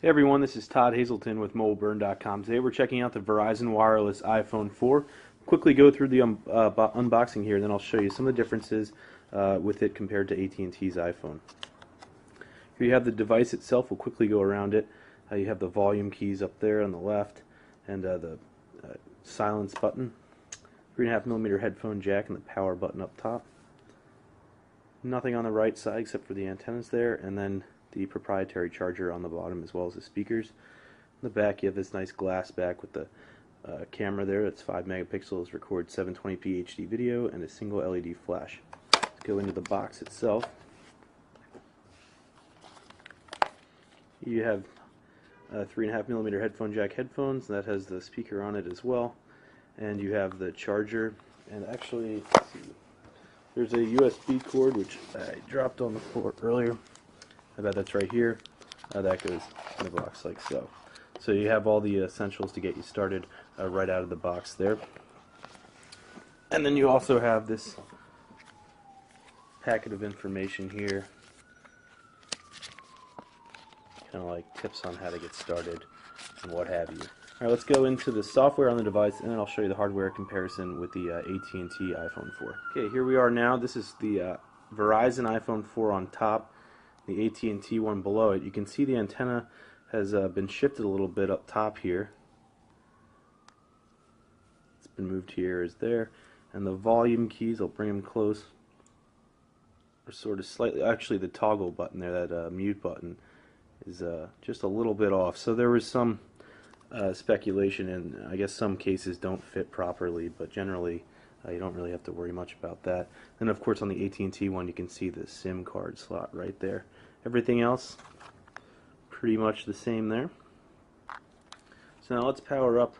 Hey everyone, this is Todd Hazelton with MobileBurn.com. Today we're checking out the Verizon Wireless iPhone 4. Quickly go through the unboxing here, then I'll show you some of the differences with it compared to AT&T's iPhone. Here you have the device itself. We'll quickly go around it. You have the volume keys up there on the left, and the silence button, 3.5mm headphone jack, and the power button up top. Nothing on the right side except for the antennas there, and then the proprietary charger on the bottom as well as the speakers. In the back you have this nice glass back with the camera there that's 5 megapixels, records 720p HD video, and a single LED flash. Let's go into the box itself. You have 3.5mm headphone jack headphones, that has the speaker on it as well, and you have the charger, and actually, let's see, there's a USB cord which I dropped on the floor earlier. I bet that's right here. That goes in the box like so. So you have all the essentials to get you started right out of the box there. And then you also have this packet of information here, kind of like tips on how to get started and what have you. Alright, let's go into the software on the device, and then I'll show you the hardware comparison with the AT&T iPhone 4. Okay, here we are now. This is the Verizon iPhone 4 on top, the AT&T one below it. You can see the antenna has been shifted a little bit up top here. It's been moved here, is there, and the volume keys, I'll bring them close, are sort of slightly, actually the toggle button there, that mute button, is just a little bit off. So there was some speculation, and I guess some cases don't fit properly, but generally you don't really have to worry much about that. And of course on the AT&T one you can see the SIM card slot right there. Everything else pretty much the same there. So now let's power up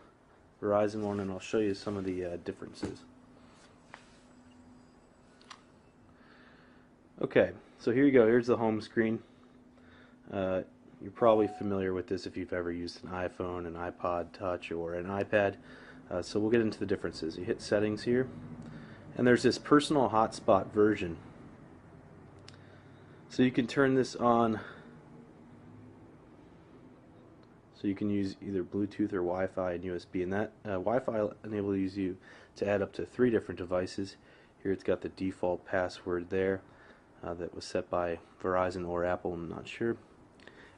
Verizon one, and I'll show you some of the differences. Okay, so here you go. Here's the home screen. You're probably familiar with this if you've ever used an iPhone, an iPod Touch, or an iPad. So we'll get into the differences. You hit settings here, and there's this personal hotspot version. So you can turn this on, so you can use either Bluetooth or Wi-Fi and USB, and that Wi-Fi enables you to add up to 3 different devices. Here it's got the default password there that was set by Verizon or Apple, I'm not sure.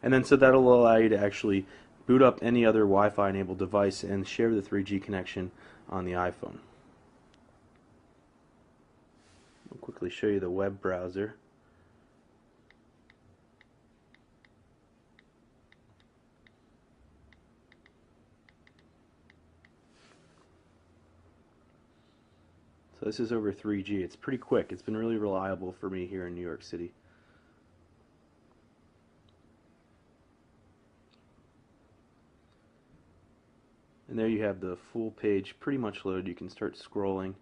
And then so that'll allow you to actually boot up any other Wi-Fi enabled device and share the 3G connection on the iPhone. I'll quickly show you the web browser. So this is over 3G. It's pretty quick. It's been really reliable for me here in New York City. And there you have the full page pretty much loaded. You can start scrolling.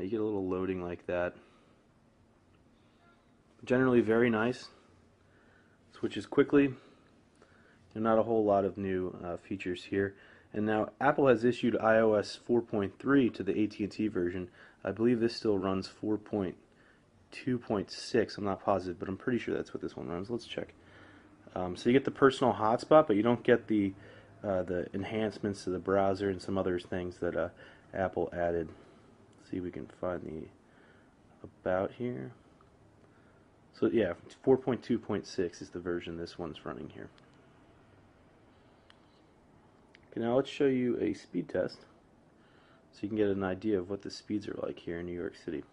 You get a little loading like that. Generally very nice. Switches quickly. And not a whole lot of new features here. And now Apple has issued iOS 4.3 to the AT&T version. I believe this still runs 4.2.6. I'm not positive, but I'm pretty sure that's what this one runs. Let's check. So you get the personal hotspot, but you don't get the enhancements to the browser and some other things that Apple added. Let's see if we can find the about here. So yeah, 4.2.6 is the version this one's running here. Okay, now let's show you a speed test so you can get an idea of what the speeds are like here in New York City.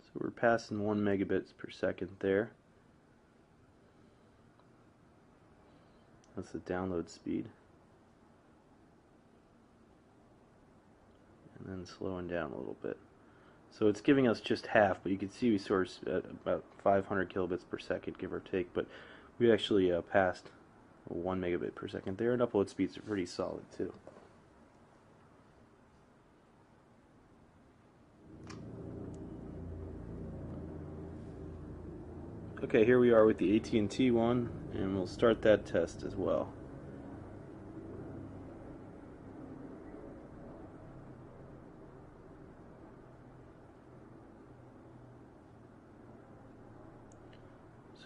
So we're passing 1 megabits per second there. That's the download speed. And then slowing down a little bit. So it's giving us just half, but you can see we source at about 500 kilobits per second, give or take, but we actually passed 1 megabit per second there, and upload speeds are pretty solid too. Okay, here we are with the AT&T one, and we'll start that test as well.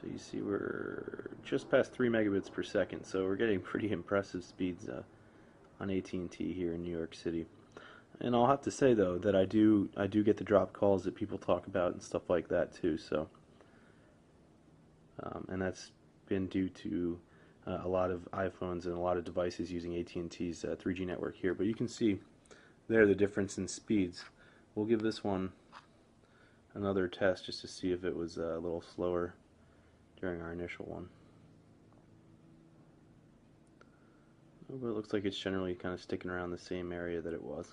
So you see we're just past 3 megabits per second, so we're getting pretty impressive speeds on AT&T here in New York City. And I'll have to say though that I do get the drop calls that people talk about and stuff like that too. So and that's been due to a lot of iPhones and a lot of devices using AT&T's 3G network here. But you can see there the difference in speeds. We'll give this one another test just to see if it was a little slower during our initial one. But it looks like it's generally kind of sticking around the same area that it was.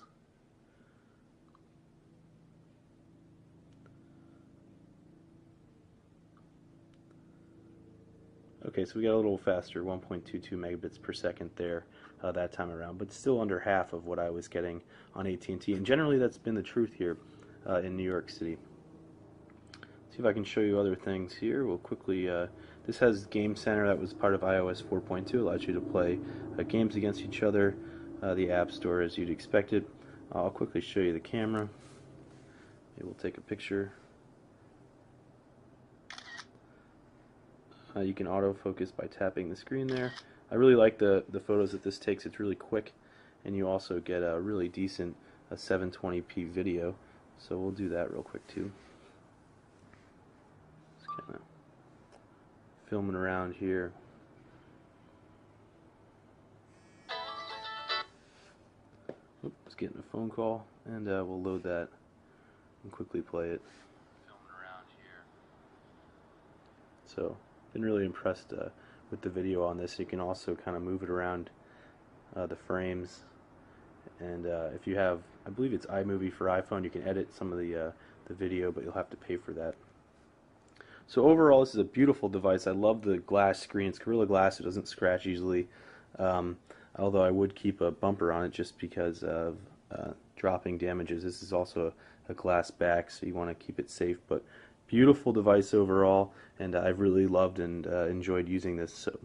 Okay, so we got a little faster, 1.22 megabits per second there that time around, but still under half of what I was getting on AT&T. And generally that's been the truth here in New York City. See if I can show you other things here. We'll quickly, this has Game Center that was part of iOS 4.2, allows you to play games against each other, the App Store as you'd expect it. I'll quickly show you the camera. Maybe we'll take a picture. You can autofocus by tapping the screen there. I really like the photos that this takes. It's really quick, and you also get a really decent 720p video. So we'll do that real quick too. Just kind of filming around here. Oops, getting a phone call, and we'll load that and quickly play it. Filming around here. So. Been really impressed with the video on this. You can also kind of move it around the frames, and if you have, I believe it's iMovie for iPhone, you can edit some of the video, but you'll have to pay for that. So overall, this is a beautiful device. I love the glass screen. It's Gorilla Glass. It doesn't scratch easily, although I would keep a bumper on it just because of dropping damages. This is also a glass back, so you want to keep it safe, but beautiful device overall, and I've really loved and enjoyed using this. So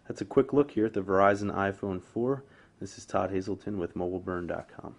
that's a quick look here at the Verizon iPhone 4. This is Todd Hazelton with MobileBurn.com.